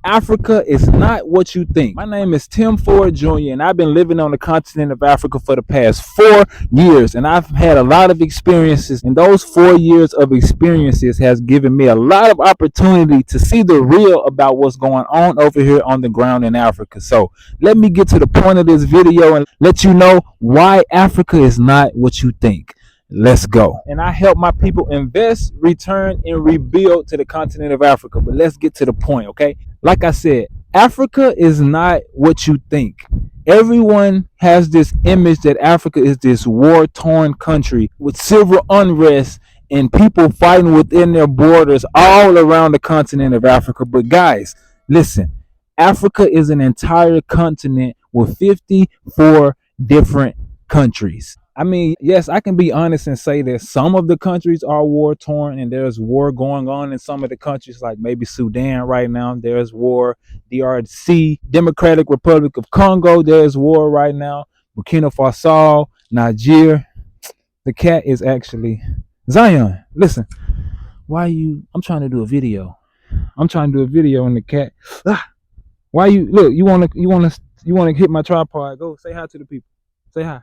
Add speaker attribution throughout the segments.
Speaker 1: Africa is not what you think. My name is Tim Ford Jr., and I've been living on the continent of Africa for the past 4 years, and I've had a lot of experiences, and those 4 years of experiences has given me a lot of opportunity to see the real about what's going on over here on the ground in Africa. So let me get to the point of this video and let you know why Africa is not what you think. Let's go. And I help my people invest, return, and rebuild to the continent of Africa. But let's get to the point, okay? Like I said, Africa is not what you think. Everyone has this image that Africa is this war-torn country with civil unrest and people fighting within their borders all around the continent of Africa. But guys, listen, Africa is an entire continent with 54 different countries. I mean, yes, I can be honest and say that some of the countries are war torn and there's war going on in some of the countries, like maybe Sudan right now. There's war. DRC, Democratic Republic of Congo, there's war right now. Burkina Faso, Niger. The cat is actually Zion. Listen, I'm trying to do a video. I'm trying to do a video and the cat. Why you look? You wanna hit my tripod? Go say hi to the people. Say hi.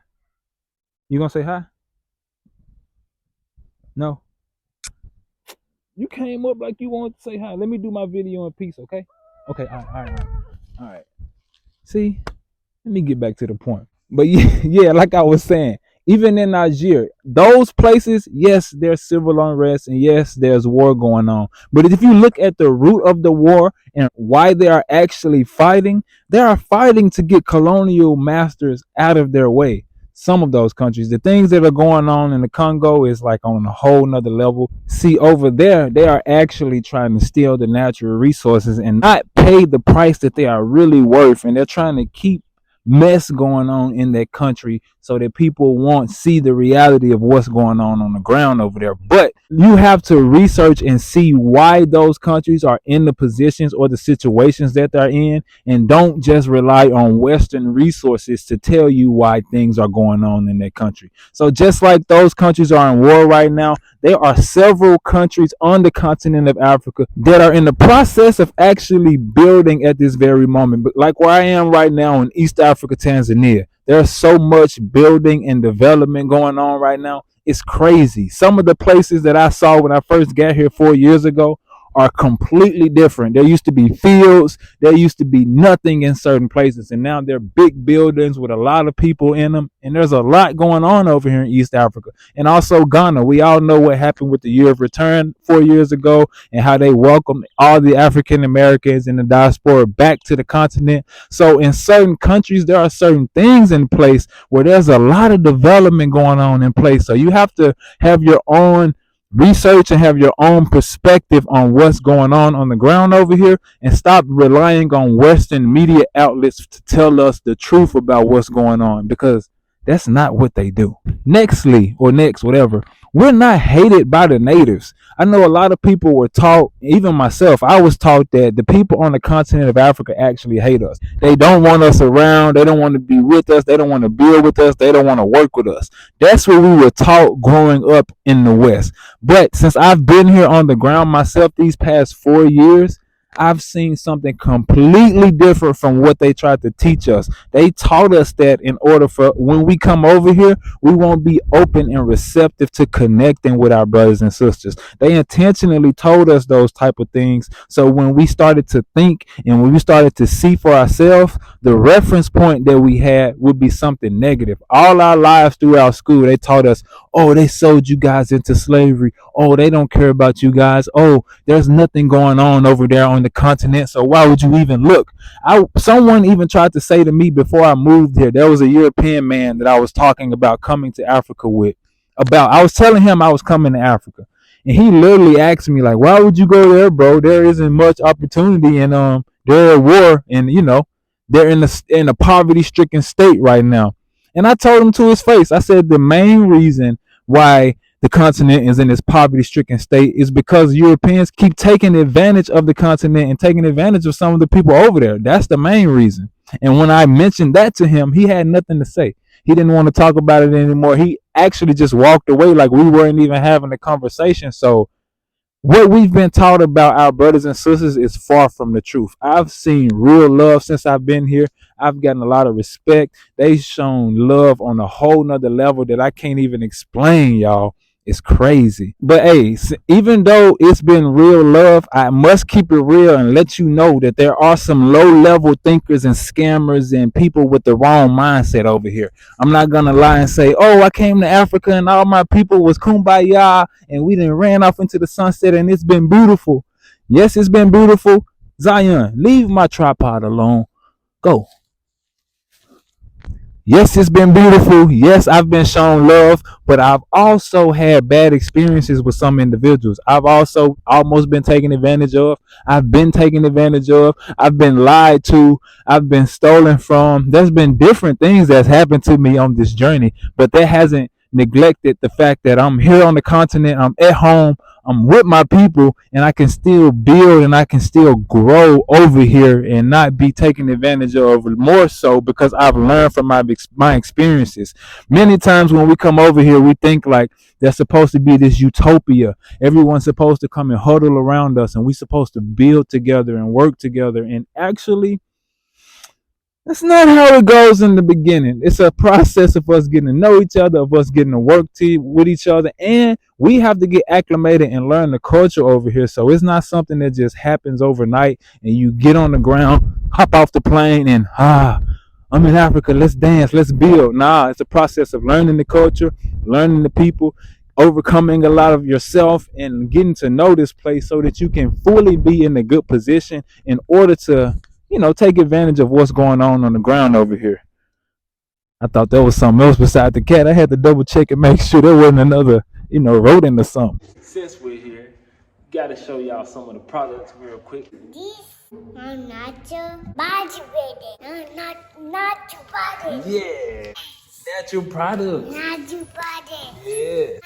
Speaker 1: You gonna say hi? No. You came up like you wanted to say hi. Let me do my video in peace, okay? Okay, all right. See, let me get back to the point. But yeah, like I was saying, even in Nigeria, those places, yes, there's civil unrest and yes, there's war going on. But if you look at the root of the war and why they are actually fighting, they are fighting to get colonial masters out of their way. Some of those countries, the things that are going on in the Congo is like on a whole nother level. See, over there, they are actually trying to steal the natural resources and not pay the price that they are really worth. And they're trying to keep mess going on in that country so that people won't see the reality of what's going on the ground over there. But you have to research and see why those countries are in the positions or the situations that they're in, and don't just rely on Western resources to tell you why things are going on in that country. So just like those countries are in war right now, there are several countries on the continent of Africa that are in the process of actually building at this very moment. But like where I am right now in East Africa, Tanzania, there's so much building and development going on right now. It's crazy. Some of the places that I saw when I first got here 4 years ago are completely different. There used to be fields, there used to be nothing in certain places, and now they're big buildings with a lot of people in them, and there's a lot going on over here in East Africa. And also Ghana. We all know what happened with the year of return 4 years ago and how they welcomed all the African Americans in the diaspora back to the continent. So in certain countries, there are certain things in place where there's a lot of development going on in place. So you have to have your own research and have your own perspective on what's going on the ground over here, and stop relying on Western media outlets to tell us the truth about what's going on, because that's not what they do. Next, whatever. We're not hated by the natives. I know a lot of people were taught, even myself, I was taught that the people on the continent of Africa actually hate us. They don't want us around. They don't want to be with us. They don't want to build with us. They don't want to work with us. That's what we were taught growing up in the West. But since I've been here on the ground myself these past 4 years, I've seen something completely different from what they tried to teach us. They taught us that in order for when we come over here, we won't be open and receptive to connecting with our brothers and sisters. They intentionally told us those type of things. So when we started to think and when we started to see for ourselves, the reference point that we had would be something negative. All our lives throughout school, they taught us, oh, they sold you guys into slavery. Oh, they don't care about you guys. Oh, there's nothing going on over there on the continent, so why would you even look? Someone even tried to say to me before I moved here, there was a European man that I was talking about coming to Africa with. I was telling him I was coming to Africa, and he literally asked me like, why would you go there, bro? There isn't much opportunity, and they're at war, and they're in a poverty-stricken state right now. And I told him to his face, I said the main reason why the continent is in this poverty-stricken state is because Europeans keep taking advantage of the continent and taking advantage of some of the people over there. That's the main reason. And when I mentioned that to him, he had nothing to say. He didn't want to talk about it anymore. He actually just walked away like we weren't even having a conversation. So what we've been taught about our brothers and sisters is far from the truth. I've seen real love since I've been here. I've gotten a lot of respect. They've shown love on a whole nother level that I can't even explain, y'all. It's crazy. But hey, even though it's been real love, I must keep it real and let you know that there are some low level thinkers and scammers and people with the wrong mindset over here. I'm not gonna lie and say, oh, I came to Africa and all my people was kumbaya and we then ran off into the sunset and it's been beautiful. Yes, it's been beautiful. Zion, leave my tripod alone. Go. Yes, it's been beautiful. Yes, I've been shown love, but I've also had bad experiences with some individuals. I've also almost been taken advantage of. I've been taken advantage of. I've been lied to. I've been stolen from. There's been different things that's happened to me on this journey, but that hasn't neglected the fact that I'm here on the continent. I'm at home. I'm with my people and I can still build and I can still grow over here and not be taken advantage of, more so because I've learned from my experiences. Many times when we come over here, we think like there's supposed to be this utopia. Everyone's supposed to come and huddle around us and we're supposed to build together and work together. And actually, that's not how it goes in the beginning. It's a process of us getting to know each other, of us getting to work with each other, and we have to get acclimated and learn the culture over here. So it's not something that just happens overnight and you get on the ground, hop off the plane, and I'm in Africa, let's dance, let's build. Nah, it's a process of learning the culture, learning the people, overcoming a lot of yourself, and getting to know this place so that you can fully be in a good position in order to take advantage of what's going on the ground over here. I thought there was something else beside the cat. I had to double check and make sure there wasn't another, rodent or something. Since we're here, gotta show y'all some of the products real quick.
Speaker 2: This I'm not your body ready. I'm not your body.
Speaker 1: Yeah, natural product.
Speaker 2: Not your body.
Speaker 1: Yeah.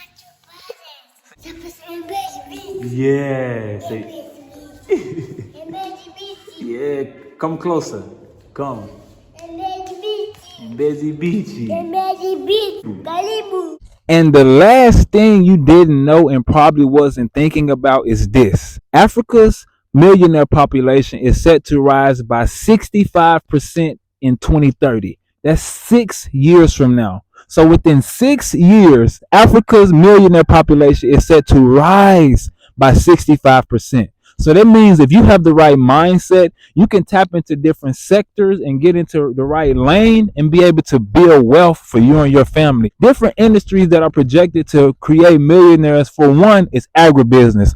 Speaker 2: Yeah.
Speaker 1: Yeah, come closer. Come. Busy Beachy. And the last thing you didn't know and probably wasn't thinking about is this. Africa's millionaire population is set to rise by 65% in 2030. That's 6 years from now. So within 6 years, Africa's millionaire population is set to rise by 65%. So that means if you have the right mindset, you can tap into different sectors and get into the right lane and be able to build wealth for you and your family. Different industries that are projected to create millionaires, for one, is agribusiness.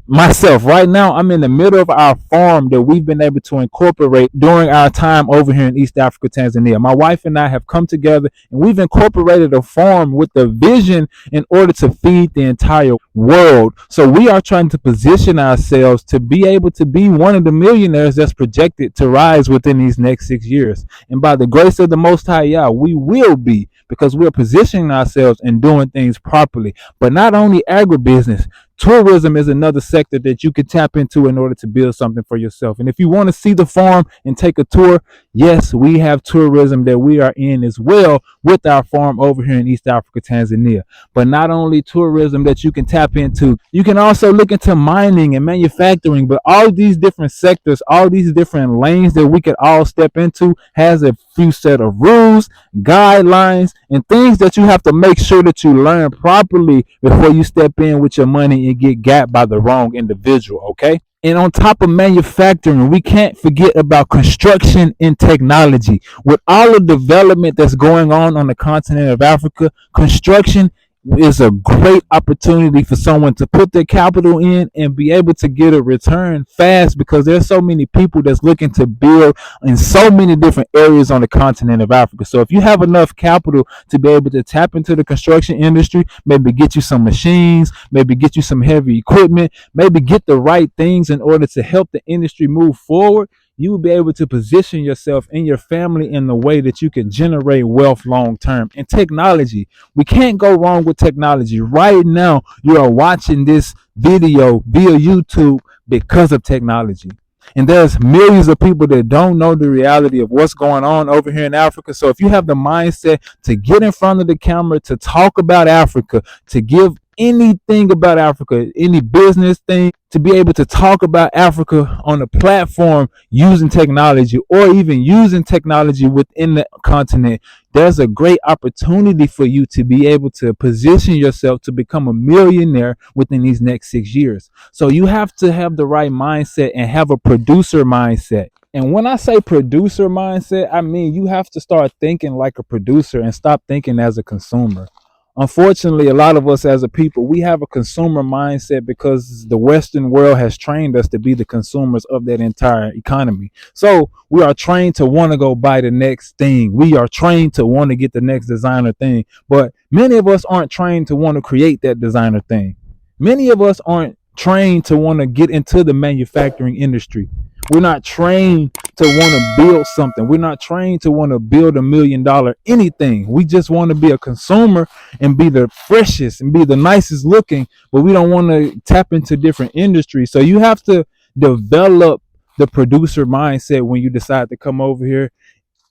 Speaker 1: Myself, right now, I'm in the middle of our farm that we've been able to incorporate during our time over here in East Africa, Tanzania. My wife and I have come together and we've incorporated a farm with the vision in order to feed the entire world. So we are trying to position ourselves to be able to be one of the millionaires that's projected to rise within these next 6 years. And by the grace of the Most High Yah, we will be, because we're positioning ourselves and doing things properly. But not only agribusiness, tourism is another sector that you can tap into in order to build something for yourself. And if you want to see the farm and take a tour, yes, we have tourism that we are in as well with our farm over here in East Africa, Tanzania. But not only tourism that you can tap into, you can also look into mining and manufacturing. But all these different sectors, all these different lanes that we could all step into has a few set of rules, guidelines, and things that you have to make sure that you learn properly before you step in with your money and get gapped by the wrong individual, okay? And on top of manufacturing, we can't forget about construction and technology. With all the development that's going on the continent of Africa, construction is a great opportunity for someone to put their capital in and be able to get a return fast, because there's so many people that's looking to build in so many different areas on the continent of Africa. So if you have enough capital to be able to tap into the construction industry, maybe get you some machines, maybe get you some heavy equipment, maybe get the right things in order to help the industry move forward, you will be able to position yourself and your family in the way that you can generate wealth long term. And technology, we can't go wrong with technology. Right now, you are watching this video via YouTube because of technology. And there's millions of people that don't know the reality of what's going on over here in Africa. So if you have the mindset to get in front of the camera, to talk about Africa, to give anything about Africa, any business thing, to be able to talk about Africa on a platform using technology or even using technology within the continent, there's a great opportunity for you to be able to position yourself to become a millionaire within these next 6 years. So you have to have the right mindset and have a producer mindset. And when I say producer mindset, I mean you have to start thinking like a producer and stop thinking as a consumer. Unfortunately, a lot of us as a people, we have a consumer mindset because the Western world has trained us to be the consumers of that entire economy. So we are trained to want to go buy the next thing. We are trained to want to get the next designer thing. But many of us aren't trained to want to create that designer thing. Many of us aren't trained to want to get into the manufacturing industry. We're not trained to want to build something. We're not trained to want to build $1 million anything. We just want to be a consumer and be the freshest and be the nicest looking, but we don't want to tap into different industries. So you have to develop the producer mindset when you decide to come over here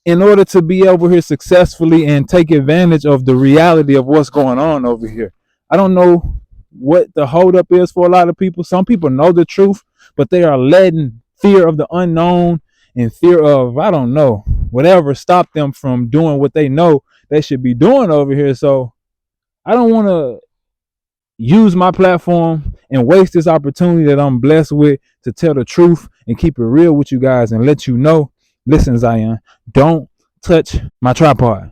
Speaker 1: in order to be over here successfully and take advantage of the reality of what's going on over here. I don't know what the holdup is for a lot of people. Some people know the truth, but they are letting fear of the unknown and fear of, I don't know, whatever, stop them from doing what they know they should be doing over here. So I don't want to use my platform and waste this opportunity that I'm blessed with to tell the truth and keep it real with you guys and let you know, listen, Zion, don't touch my tripod.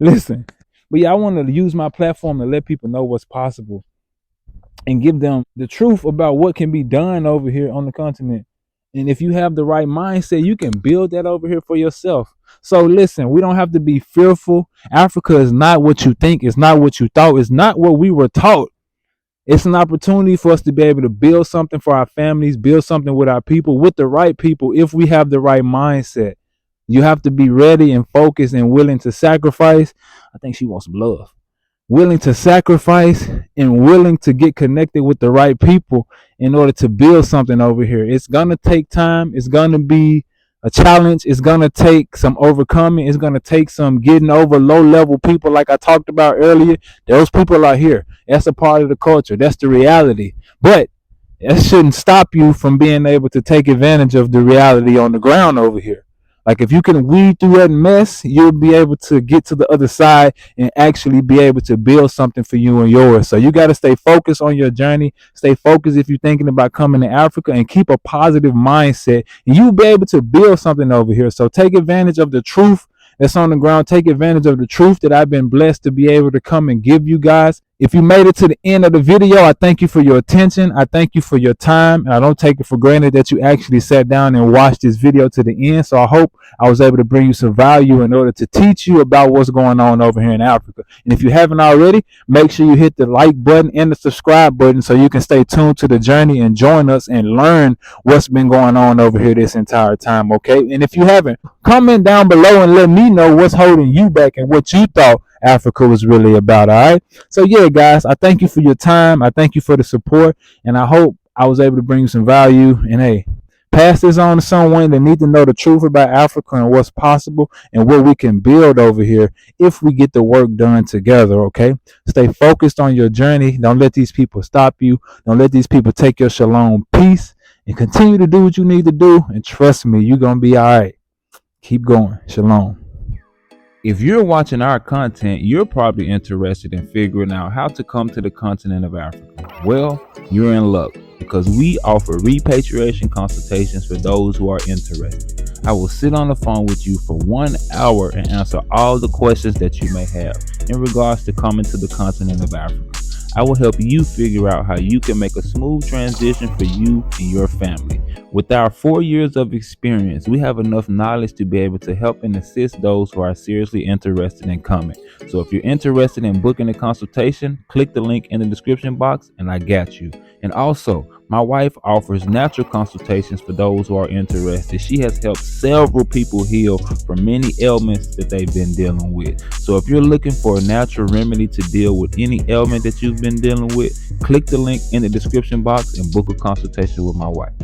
Speaker 1: Listen. But yeah, I want to use my platform to let people know what's possible and give them the truth about what can be done over here on the continent. And if you have the right mindset, you can build that over here for yourself. So listen, we don't have to be fearful. Africa is not what you think. It's not what you thought. It's not what we were taught. It's an opportunity for us to be able to build something for our families, build something with our people, with the right people, if we have the right mindset. You have to be ready and focused and willing to sacrifice. I think she wants some love. Willing to sacrifice and willing to get connected with the right people in order to build something over here. It's going to take time. It's going to be a challenge. It's going to take some overcoming. It's going to take some getting over low level people like I talked about earlier. Those people are here. That's a part of the culture. That's the reality. But that shouldn't stop you from being able to take advantage of the reality on the ground over here. Like if you can weed through that mess, you'll be able to get to the other side and actually be able to build something for you and yours. So you got to stay focused on your journey. Stay focused if you're thinking about coming to Africa, and keep a positive mindset, and you'll be able to build something over here. So take advantage of the truth that's on the ground. Take advantage of the truth that I've been blessed to be able to come and give you guys. If you made it to the end of the video, I thank you for your attention. I thank you for your time. And I don't take it for granted that you actually sat down and watched this video to the end. So I hope I was able to bring you some value in order to teach you about what's going on over here in Africa. And if you haven't already, make sure you hit the like button and the subscribe button so you can stay tuned to the journey and join us and learn what's been going on over here this entire time, okay? And if you haven't, comment down below and let me know what's holding you back and what you thought Africa was really about, all right? So yeah, guys, I thank you for your time. I thank you for the support, and I hope I was able to bring you some value. And hey, pass this on to someone that need to know the truth about Africa and what's possible and what we can build over here if we get the work done together, okay? Stay focused on your journey. Don't let these people stop you. Don't let these people take your shalom peace, and continue to do what you need to do. And trust me, you're going to be all right. Keep going. Shalom. If you're watching our content, you're probably interested in figuring out how to come to the continent of Africa. Well, you're in luck, because we offer repatriation consultations for those who are interested. I will sit on the phone with you for 1 hour and answer all the questions that you may have in regards to coming to the continent of Africa. I will help you figure out how you can make a smooth transition for you and your family. With our 4 years of experience, we have enough knowledge to be able to help and assist those who are seriously interested in coming. So if you're interested in booking a consultation, click the link in the description box and I got you. And also, my wife offers natural consultations for those who are interested. She has helped several people heal from many ailments that they've been dealing with. So if you're looking for a natural remedy to deal with any ailment that you've been dealing with, click the link in the description box and book a consultation with my wife.